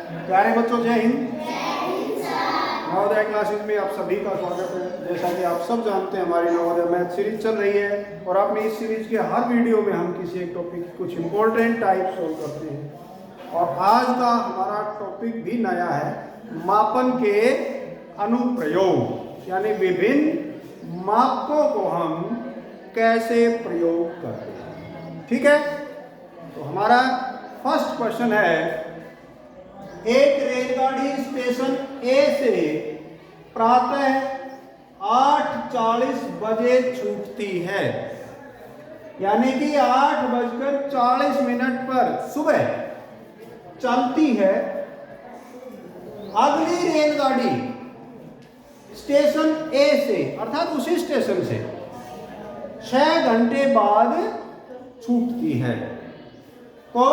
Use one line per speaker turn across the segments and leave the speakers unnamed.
प्यारे बच्चों, जय हिंद। नवोदय क्लासेस में आप सभी का स्वागत है। जैसा कि आप सब जानते हैं, हमारी नवोदय मैथ सीरीज चल रही है और अपनी इस सीरीज के हर वीडियो में हम किसी एक टॉपिक कुछ इंपॉर्टेंट टाइप सोल्व करते हैं। और आज का हमारा टॉपिक भी नया है, मापन के अनुप्रयोग, यानी विभिन्न मापकों को हम कैसे प्रयोग करते हैं। ठीक है, तो हमारा फर्स्ट क्वेश्चन है, एक रेलगाड़ी स्टेशन ए से प्रातः 8:40 बजे छूटती है, यानी कि 8:40 पर सुबह चलती है। अगली रेलगाड़ी स्टेशन ए से, अर्थात उसी स्टेशन से 6 घंटे बाद छूटती है। तो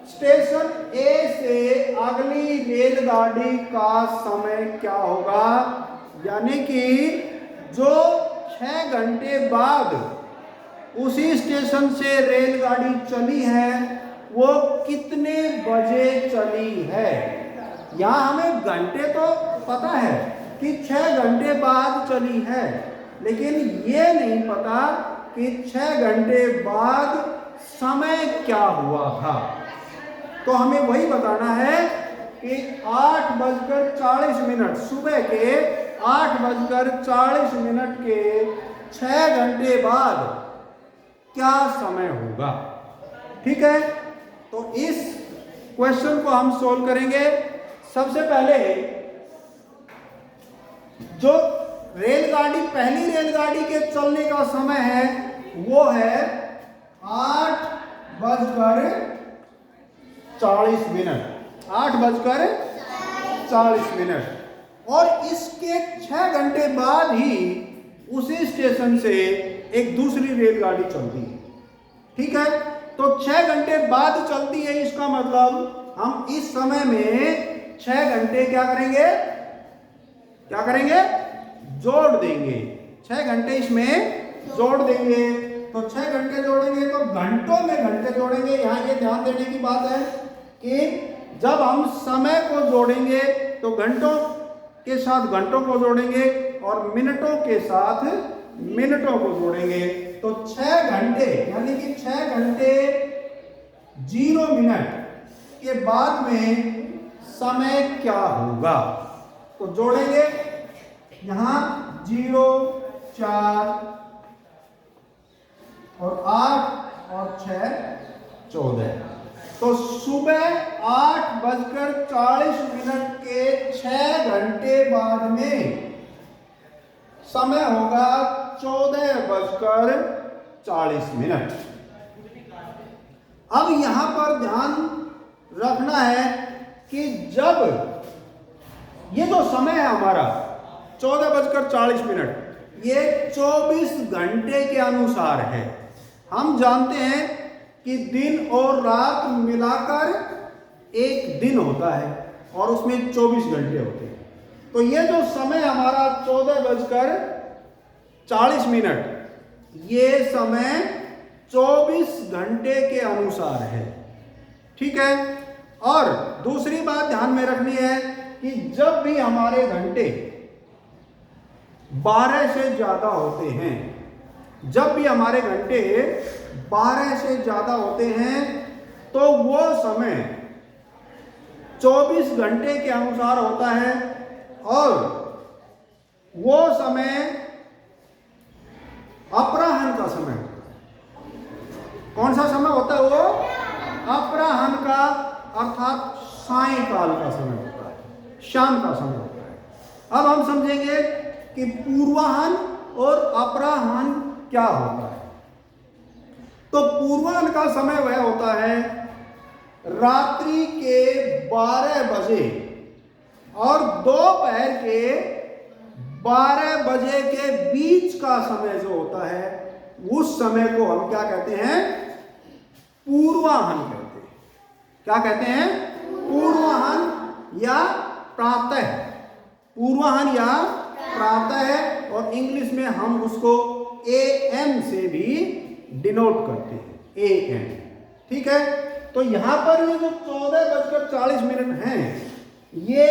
स्टेशन ए से अगली रेलगाड़ी का समय क्या होगा, यानी कि जो 6 घंटे बाद उसी स्टेशन से रेलगाड़ी चली है वो कितने बजे चली है। यहाँ हमें घंटे तो पता है कि 6 घंटे बाद चली है, लेकिन ये नहीं पता कि 6 घंटे बाद समय क्या हुआ था। तो हमें वही बताना है कि 8:40 सुबह के 8:40 के 6 घंटे बाद क्या समय होगा। ठीक है, तो इस क्वेश्चन को हम सोल्व करेंगे। सबसे पहले जो रेलगाड़ी, पहली रेलगाड़ी के चलने का समय है वो है 8:40। 8:40 और इसके 6 घंटे बाद ही उसी स्टेशन से एक दूसरी रेलगाड़ी चलती है। ठीक है, तो 6 घंटे बाद चलती है, इसका मतलब हम इस समय में 6 घंटे क्या करेंगे, जोड़ देंगे। 6 घंटे इसमें जोड़ देंगे। तो 6 घंटे जोड़ेंगे तो घंटों में घंटे जोड़ेंगे। यहाँ ये ध्यान देने की बात है कि जब हम समय को जोड़ेंगे तो घंटों के साथ घंटों को जोड़ेंगे और मिनटों के साथ मिनटों को जोड़ेंगे। तो 6 घंटे यानी कि 6 घंटे 0 मिनट के बाद में समय क्या होगा, तो जोड़ेंगे। यहाँ 0, 4 और 8 और 6 14। तो सुबह 8:40 के 6 घंटे बाद में समय होगा 14:40। अब यहां पर ध्यान रखना है कि जब ये जो समय है हमारा 14:40, ये 24 घंटे के अनुसार है। हम जानते हैं कि दिन और रात मिलाकर एक दिन होता है और उसमें 24 घंटे होते हैं। तो ये जो समय हमारा 14:40, ये समय 24 घंटे के अनुसार है। ठीक है, और दूसरी बात ध्यान में रखनी है कि जब भी हमारे घंटे 12 से ज्यादा होते हैं, जब भी हमारे घंटे 12 से ज्यादा होते हैं तो वो समय 24 घंटे के अनुसार होता है और वो समय अपराह्न का समय होता है। कौन सा समय होता है वो? अपराह्न का, अर्थात सायंकाल का समय होता है, शाम का समय होता है। अब हम समझेंगे कि पूर्वाह्न और अपराह्न क्या होता है। तो पूर्वाह्न का समय वह होता है रात्रि के 12 बजे और दोपहर के 12 बजे के बीच का समय जो होता है, उस समय को हम क्या कहते हैं? पूर्वाह्न कहते हैं। क्या कहते हैं? पूर्वाह्न या प्रातः। पूर्वाह्न या प्रातः, और इंग्लिश में हम उसको AM से भी डिनोट करते हैं, AM। ठीक है, तो यहां पर ये जो 14:40 मिनट हैं ये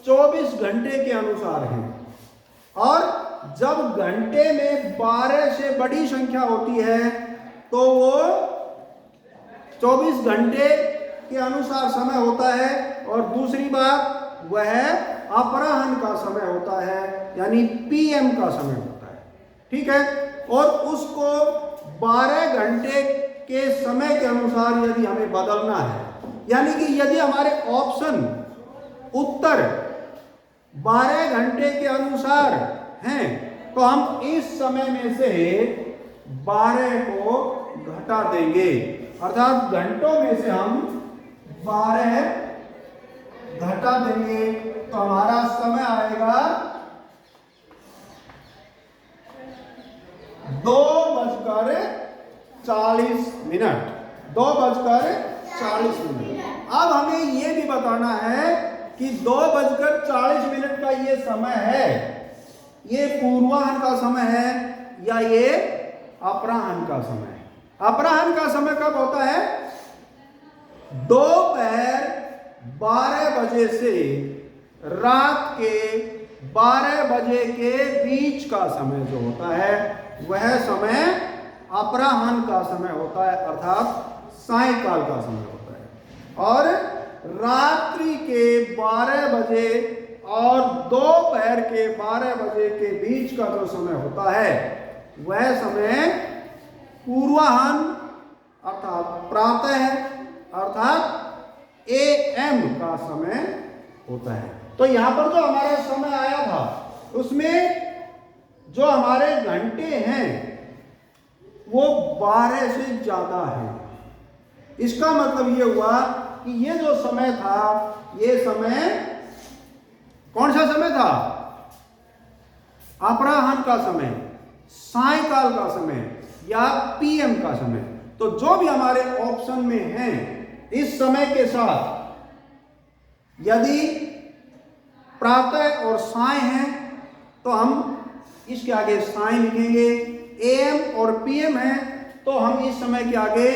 24 घंटे के अनुसार हैं। और जब घंटे में 12 से बड़ी संख्या होती है तो वो 24 घंटे के अनुसार समय होता है। और दूसरी बात वह अपराह्न का समय होता है, यानी पीएम का समय होता है। ठीक है। और उसको 12 घंटे के समय के अनुसार यदि हमें बदलना है, यानी कि यदि हमारे ऑप्शन उत्तर 12 घंटे के अनुसार हैं तो हम इस समय में से 12 को घटा देंगे, अर्थात घंटों में से हम 12 घटा देंगे तो हमारा समय आएगा 2:40 मिनट। 2:40 मिनट। अब हमें यह भी बताना है कि 2:40 मिनट का ये समय है, ये पूर्वाह्न का समय है या ये अपराह्न का समय है। अपराह्न का समय कब होता है? दोपहर 12 बजे से रात के 12 बजे के बीच का समय जो होता है वह समय अपराह्न का समय होता है, अर्थात सायंकाल का समय होता है। और रात्रि के 12 बजे और दोपहर के 12 बजे के बीच का जो समय होता है वह समय पूर्वाह्न अर्थात प्रातः अर्थात एएम का समय होता है। तो यहां पर जो हमारा समय आया था उसमें जो हमारे घंटे हैं वो 12 से ज्यादा है। इसका मतलब ये हुआ कि ये जो समय था ये समय कौन सा समय था? अपराह्न का समय, सायंकाल का समय या पीएम का समय। तो जो भी हमारे ऑप्शन में हैं इस समय के साथ यदि प्रातः और साय हैं तो हम इसके आगे साय लिखेंगे। एएम और पीएम है तो हम इस समय के आगे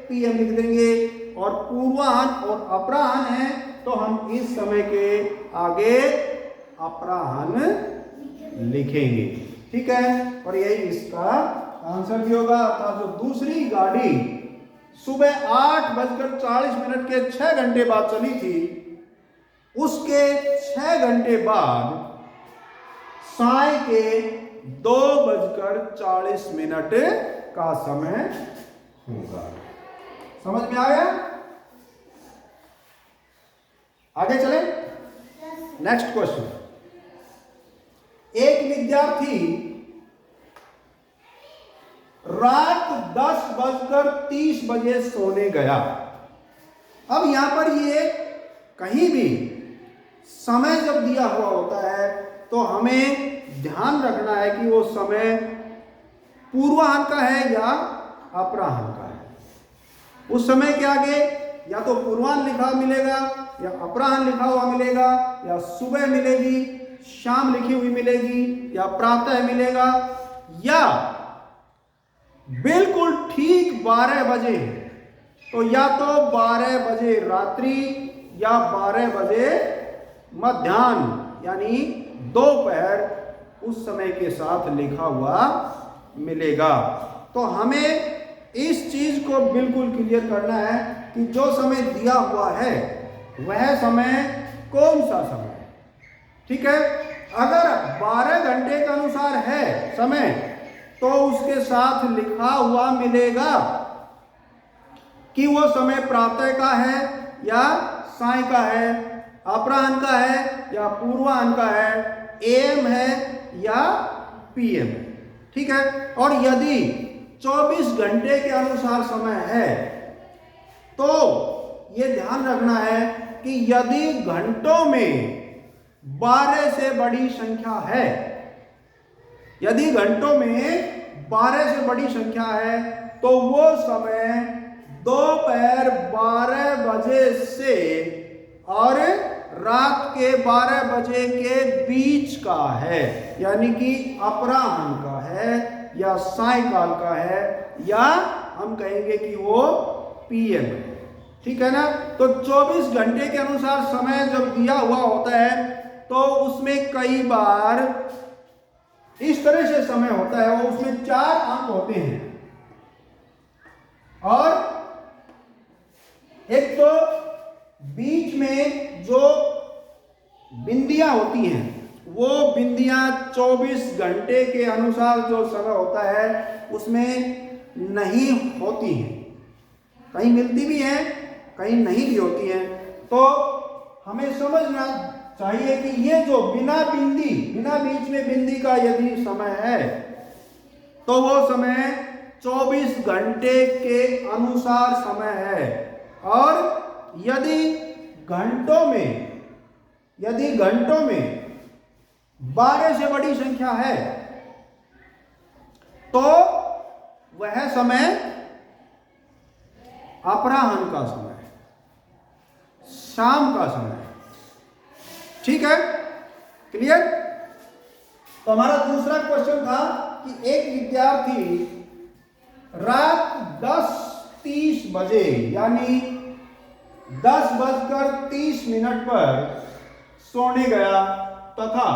पीएम लिख देंगे। और पूर्वाह्न और अपराह्न है तो हम इस समय के आगे अपराह्न लिखेंगे। ठीक है। और यही इसका आंसर भी होगा। अर्थात जो दूसरी गाड़ी सुबह 8:40 के 6 घंटे बाद चली थी उसके 6 घंटे बाद साय के 2:40 का समय होगा। समझ में आ गया? आगे चले। Next question. एक विद्यार्थी रात 10:30 बजे सोने गया। अब यहां पर ये कहीं भी समय जब दिया हुआ होता है तो हमें ध्यान रखना है कि वो समय पूर्वाह्न का है या अपराह्न का है। उस समय के आगे या तो पूर्वाह्न लिखा मिलेगा या अपराह्न लिखा हुआ मिलेगा या सुबह मिलेगी, शाम लिखी हुई मिलेगी या प्रातः मिलेगा या बिल्कुल ठीक 12 बजे। तो या तो 12 बजे रात्रि या 12 बजे मध्याह्न यानी दोपहर उस समय के साथ लिखा हुआ मिलेगा। तो हमें इस चीज को बिल्कुल क्लियर करना है कि जो समय दिया हुआ है वह समय कौन सा समय है। ठीक है। अगर 12 घंटे के अनुसार है समय तो उसके साथ लिखा हुआ मिलेगा कि वो समय प्रातः का है या साय का है, अपराह्न का है या पूर्वाह्न का है, एएम है या पीएम है। ठीक है। और यदि 24 घंटे के अनुसार समय है तो ये ध्यान रखना है कि यदि घंटों में 12 से बड़ी संख्या है, यदि घंटों में 12 से बड़ी संख्या है तो वो समय दोपहर 12 बजे से और रात के 12 बजे के बीच का है, यानी कि अपराह्न का है या सायंकाल का है या हम कहेंगे कि वो पीएम है। ठीक है ना। तो 24 घंटे के अनुसार समय जब दिया हुआ होता है तो उसमें कई बार इस तरह से समय होता है, वो उसमें 4 अंक होते हैं और एक तो बीच में जो बिंदियां होती हैं वो बिंदियां 24 घंटे के अनुसार जो समय होता है उसमें नहीं होती हैं, कहीं मिलती भी हैं कहीं नहीं भी होती हैं। तो हमें समझना चाहिए कि ये जो बिना बीच में बिंदी का यदि समय है तो वो समय 24 घंटे के अनुसार समय है। और यदि घंटों में 12 से बड़ी संख्या है तो वह समय अपराह्न का समय है, शाम का समय है। ठीक है, क्लियर। तो हमारा दूसरा क्वेश्चन था कि एक विद्यार्थी रात 10:30 बजे यानी 10:30 पर सोने गया तथा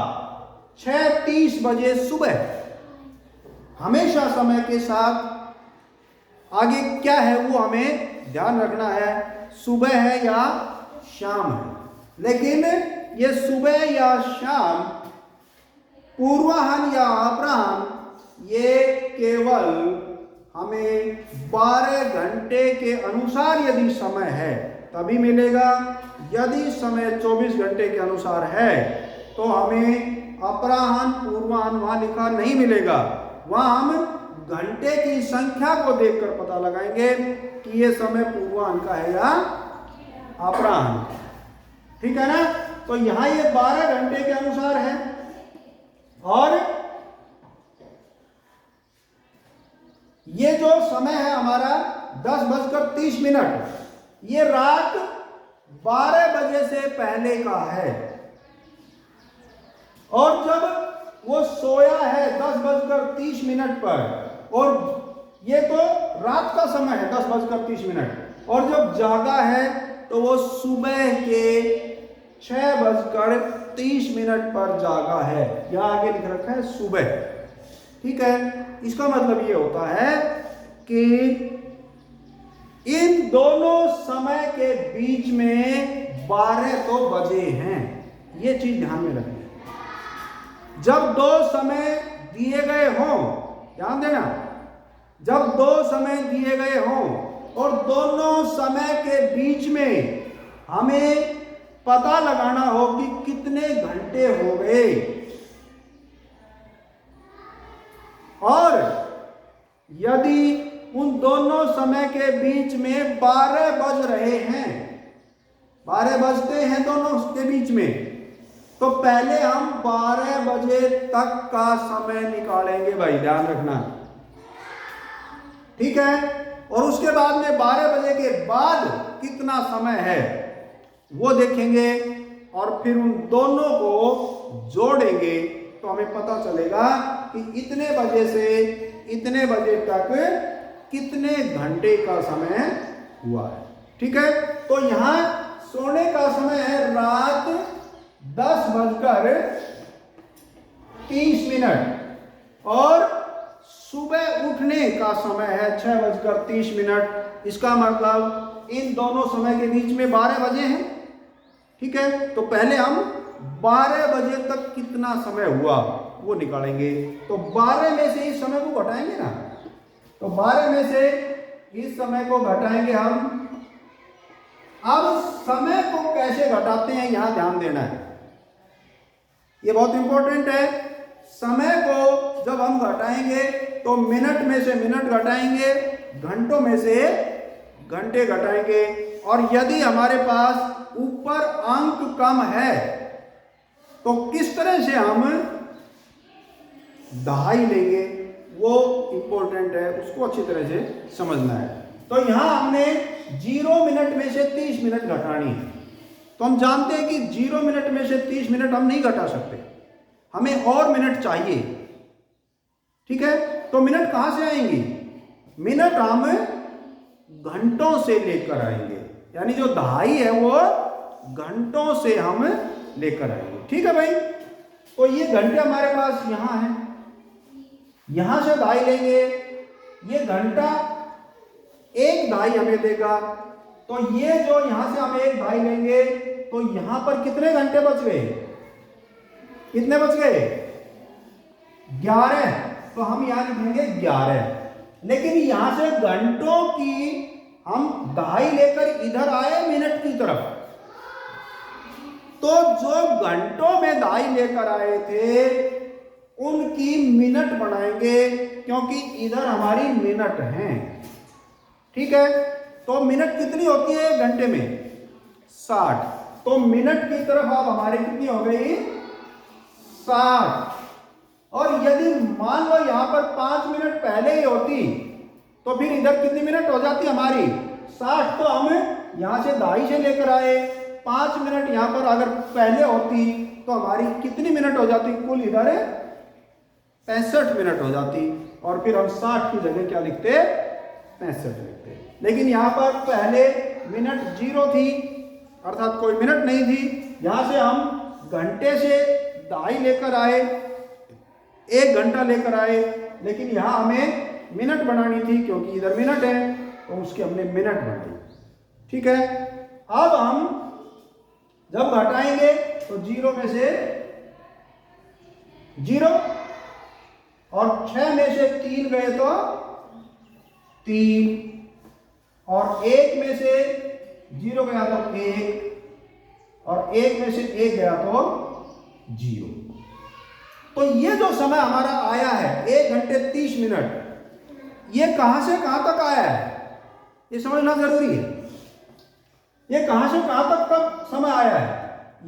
6:30 बजे सुबह, हमेशा समय के साथ आगे क्या है वो हमें ध्यान रखना है, सुबह है या शाम है। लेकिन ये सुबह या शाम, पूर्वाह्न या अपराह्न, ये केवल हमें 12 घंटे के अनुसार यदि समय है तभी मिलेगा। यदि समय 24 घंटे के अनुसार है तो हमें अपराह्न पूर्वाह्न वहां लिखा नहीं मिलेगा, वहां हम घंटे की संख्या को देखकर पता लगाएंगे कि ये समय पूर्वाह्न का है या अपराह्न। ठीक है ना। तो यहां ये 12 घंटे के अनुसार है और ये जो समय है हमारा 10:30, ये रात 12 बजे से पहले का है। और जब वो सोया है 10:30 पर, और ये तो रात का समय है 10:30, और जब जागा है तो वो सुबह के 6:30 पर जागा है। यहां आगे लिख रखा है सुबह। ठीक है, इसका मतलब ये होता है कि इन दोनों समय के बीच में 12 तो बजे हैं, ये चीज ध्यान में रखनी है। जब दो समय दिए गए हों, ध्यान देना, जब दो समय दिए गए हों और दोनों समय के बीच में हमें पता लगाना हो कि कितने घंटे हो गए, और यदि उन दोनों समय के बीच में 12 बज रहे हैं, 12 बजते हैं दोनों के बीच में, तो पहले हम 12 बजे तक का समय निकालेंगे भाई, ध्यान रखना। ठीक है, और उसके बाद में 12 बजे के बाद कितना समय है वो देखेंगे और फिर उन दोनों को जोड़ेंगे तो हमें पता चलेगा कि इतने बजे से इतने बजे तक कितने घंटे का समय हुआ है। ठीक है, तो यहां सोने का समय है रात 10:30 और सुबह उठने का समय है 6:30। इसका मतलब इन दोनों समय के बीच में 12 बजे हैं। ठीक है, तो पहले हम 12 बजे तक कितना समय हुआ वो निकालेंगे। तो 12 में से इस समय को घटाएंगे ना, तो 12 में से इस समय को घटाएंगे हम। अब समय को कैसे घटाते हैं यहां ध्यान देना है, ये बहुत इंपॉर्टेंट है। समय को जब हम घटाएंगे तो मिनट में से मिनट घटाएंगे, घंटों में से घंटे घटाएंगे, और यदि हमारे पास ऊपर अंक कम है तो किस तरह से हम दहाई लेंगे वो इंपॉर्टेंट है, उसको अच्छी तरह से समझना है। तो यहां हमने 0 मिनट में से 30 मिनट घटानी है। तो हम जानते हैं कि 0 मिनट में से 30 मिनट हम नहीं घटा सकते, हमें और मिनट चाहिए। ठीक है, तो मिनट कहां से आएंगे? मिनट हम घंटों से लेकर आएंगे, यानी जो दहाई है वो घंटों से हम लेकर आएंगे। ठीक है भाई, तो ये घंटे हमारे पास यहां है, यहां से दहाई लेंगे, ये घंटा एक दहाई हमें देगा, तो ये जो यहां से हम एक दहाई लेंगे तो यहां पर कितने घंटे बच गए, कितने बच गए, 11। तो हम यहां लिखेंगे 11। लेकिन यहां से घंटों की हम दहाई लेकर इधर आए मिनट की तरफ, तो जो घंटों में दहाई लेकर आए थे उनकी मिनट बनाएंगे, क्योंकि इधर हमारी मिनट हैं। ठीक है, तो मिनट कितनी होती है एक घंटे में, 60। तो मिनट की तरफ अब हमारी कितनी हो गई, 60। और यदि मान लो यहां पर 5 मिनट पहले ही होती तो फिर इधर कितनी मिनट हो जाती हमारी, 60। तो हम यहां से दहाई से लेकर आए, 5 मिनट यहां पर अगर पहले होती तो हमारी कितनी मिनट हो जाती, कुल इधर 65 मिनट हो जाती, और फिर हम 60 की जगह क्या लिखते, 65 लिखते। लेकिन यहां पर पहले मिनट 0 थी, अर्थात कोई मिनट नहीं थी। यहां से हम घंटे से दहाई लेकर आए, 1 घंटा लेकर आए, लेकिन यहां हमें मिनट बनानी थी क्योंकि इधर मिनट है, तो उसकी हमने मिनट बनाई। ठीक है, अब हम जब घटाएंगे तो 0 में से 0 और 6 में से 3 गए तो 3, और 1 में से 0 गया तो 1, और 1 में से 1 गया तो 0। तो ये जो समय हमारा आया है 1 घंटे 30 मिनट, ये कहां से कहां तक आया है, ये समझना जरूरी है। ये कहां से कहां तक कब समय आया है,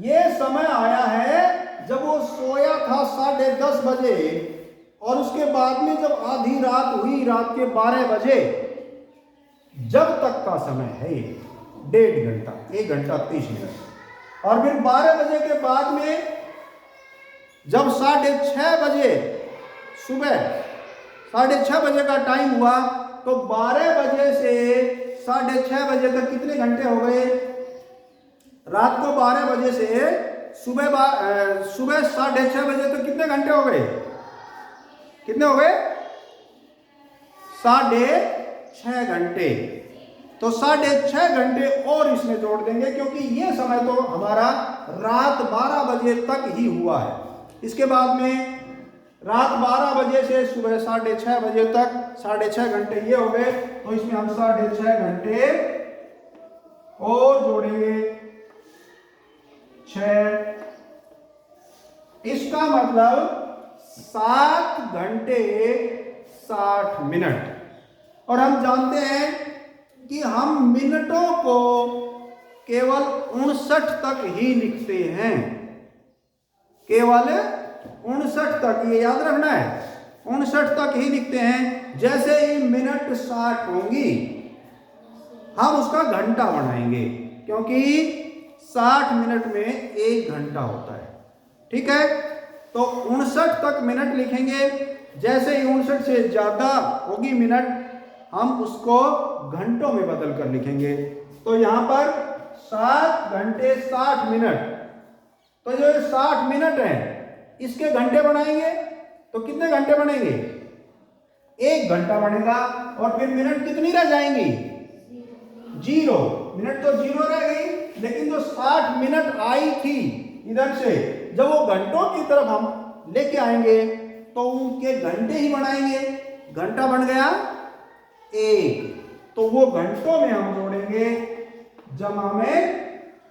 ये समय आया है जब वो सोया था 10:30 बजे, और उसके बाद में जब आधी रात हुई, रात के 12 बजे, जब तक का समय है 1.5 घंटा, 1 घंटा 30 मिनट। और फिर 12 बजे के बाद में जब 6:30 बजे, सुबह 6:30 बजे का टाइम हुआ, तो 12 बजे से 6:30 बजे तक कितने घंटे हो गए, रात को 12 बजे से सुबह 6:30 बजे तक कितने घंटे हो गए, कितने हो गए, 6.5 घंटे। तो 6.5 घंटे और इसमें जोड़ देंगे, क्योंकि ये समय तो हमारा रात 12 बजे तक ही हुआ है। इसके बाद में रात 12 बजे से सुबह 6:30 बजे तक 6.5 घंटे ये हो गए, तो इसमें हम 6.5 घंटे और जोड़ेंगे, 6। इसका मतलब 7 घंटे 60 मिनट। और हम जानते हैं कि हम मिनटों को केवल 59 तक ही लिखते हैं, केवल 59 तक, ये याद रखना है, 59 तक ही लिखते हैं। जैसे ही मिनट 60 होंगी हम उसका घंटा बनाएंगे, क्योंकि 60 मिनट में 1 घंटा होता है। ठीक है, तो 59 तक मिनट लिखेंगे। जैसे ही 59 से ज्यादा होगी मिनट, हम उसको घंटों में बदल कर लिखेंगे। तो यहां पर 7 घंटे 60 मिनट, तो जो 60 मिनट है इसके घंटे बनाएंगे, तो कितने घंटे बनेंगे, 1 घंटा बनेगा। और फिर मिनट कितनी रह जाएंगी, 0 मिनट, तो 0 रह गई। लेकिन जो 60 मिनट आई थी इधर से, जब वो घंटों की तरफ हम लेके आएंगे तो उनके घंटे ही बनाएंगे, घंटा बन गया 1, तो वो घंटों में हम जोड़ेंगे जमा में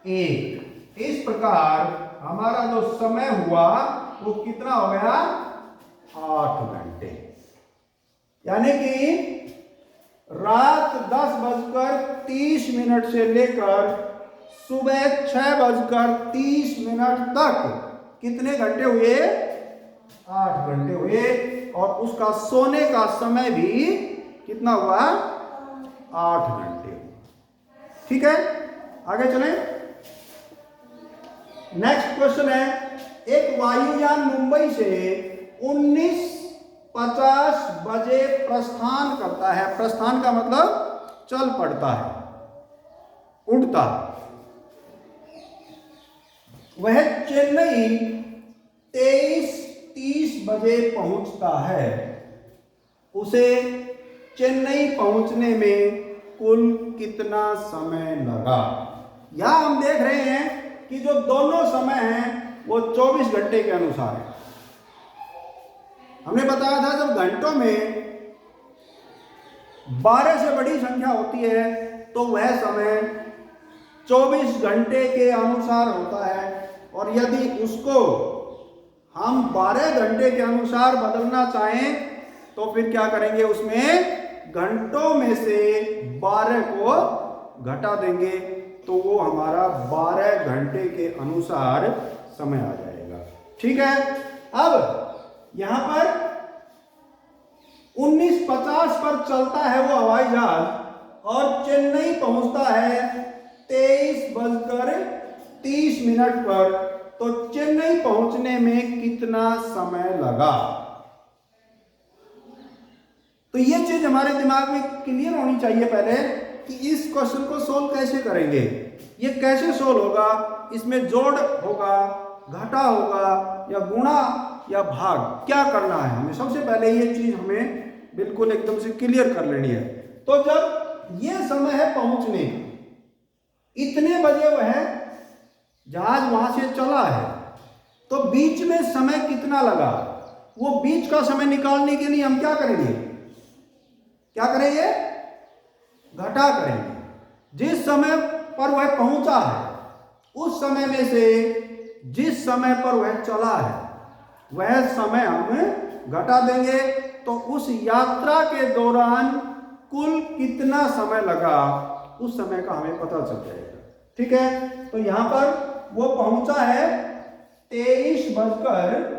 1। इस प्रकार हमारा जो समय हुआ वो कितना हो गया, 8 घंटे। यानी कि रात 10:30 से लेकर सुबह 6:30 तक कितने घंटे हुए, 8 घंटे हुए। और उसका सोने का समय भी कितना हुआ, 8 घंटे। ठीक है, आगे चलें। नेक्स्ट क्वेश्चन है, एक वायुयान मुंबई से 19:50 बजे प्रस्थान करता है। प्रस्थान का मतलब चल पड़ता है। उड़ता, वह चेन्नई 23:30 बजे पहुंचता है। उसे चेन्नई पहुंचने में कुल कितना समय लगा? यहां हम देख रहे हैं कि जो दोनों समय हैं वो 24 घंटे के अनुसार है। हमने बताया था जब घंटों में 12 से बड़ी संख्या होती है तो वह समय 24 घंटे के अनुसार होता है, और यदि उसको हम 12 घंटे के अनुसार बदलना चाहें तो फिर क्या करेंगे, उसमें घंटों में से 12 को घटा देंगे तो वो हमारा 12 घंटे के अनुसार समय आ जाएगा। ठीक है। अब यहां पर 19:50 पर चलता है वो हवाई जहाज और चेन्नई पहुंचता है 23:30 पर। तो चेन्नई पहुंचने में कितना समय लगा? तो ये चीज हमारे दिमाग में क्लियर होनी चाहिए पहले कि इस क्वेश्चन को सोल्व कैसे करेंगे, ये कैसे सोल्व होगा, इसमें जोड़ होगा, घटा होगा या गुणा या भाग, क्या करना है हमें। सबसे पहले ये चीज हमें बिल्कुल एकदम से क्लियर कर लेनी है। तो जब ये समय है पहुंचने, इतने बजे वह जहाज वहां से चला है, तो बीच में समय कितना लगा, वो बीच का समय निकालने के लिए हम क्या करेंगे, क्या करेंगे, घटा करेंगे। जिस समय पर वह पहुंचा है उस समय में से जिस समय पर वह चला है वह समय हम घटा देंगे, तो उस यात्रा के दौरान कुल कितना समय लगा उस समय का हमें पता चल जाएगा। ठीक है। तो यहां पर वो पहुंचा है 23:30 पर।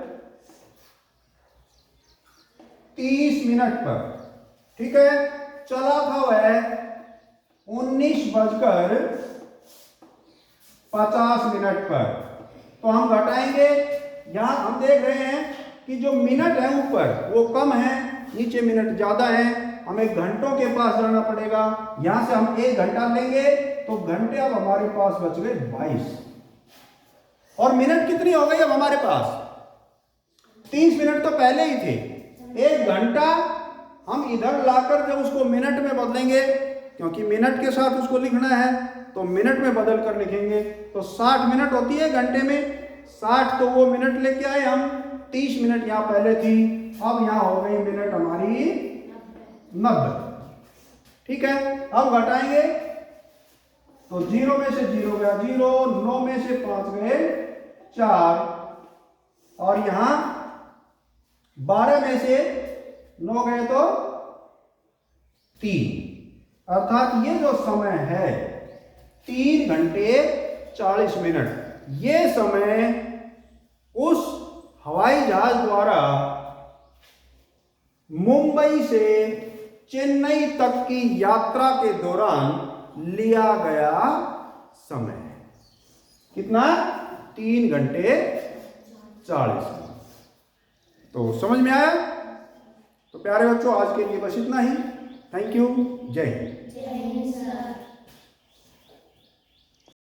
ठीक है। चला था वह 19:50 पर। तो हम घटाएंगे, यहां हम देख रहे हैं कि जो मिनट है ऊपर वो कम है, नीचे मिनट ज्यादा है, हमें घंटों के पास जाना पड़ेगा। यहां से हम 1 घंटा लेंगे तो घंटे अब हमारे पास बच गए 22, और मिनट कितनी हो गई अब हमारे पास, 30 मिनट तो पहले ही थे। 1 घंटा हम इधर लाकर जब उसको मिनट में बदलेंगे, क्योंकि मिनट के साथ उसको लिखना है तो मिनट में बदल कर लिखेंगे, तो 60 मिनट होती है घंटे में, 60 तो वो मिनट लेके आए हम, 30 मिनट यहाँ पहले थी, अब यहाँ हो गई मिनट हमारी 90। ठीक है। अब घटाएंगे तो 0 में से 0 गया 0, 9 में से 5 गए 4, और यहां 12 में से 9 गए तो 3, अर्थात ये जो समय है 3 घंटे 40 मिनट, ये समय उस हवाई जहाज द्वारा मुंबई से चेन्नई तक की यात्रा के दौरान लिया गया समय। कितना? 3 घंटे 40 मिनट। तो समझ में आया? तो प्यारे बच्चों आज के लिए बस इतना ही। Thank you. जय हिंद।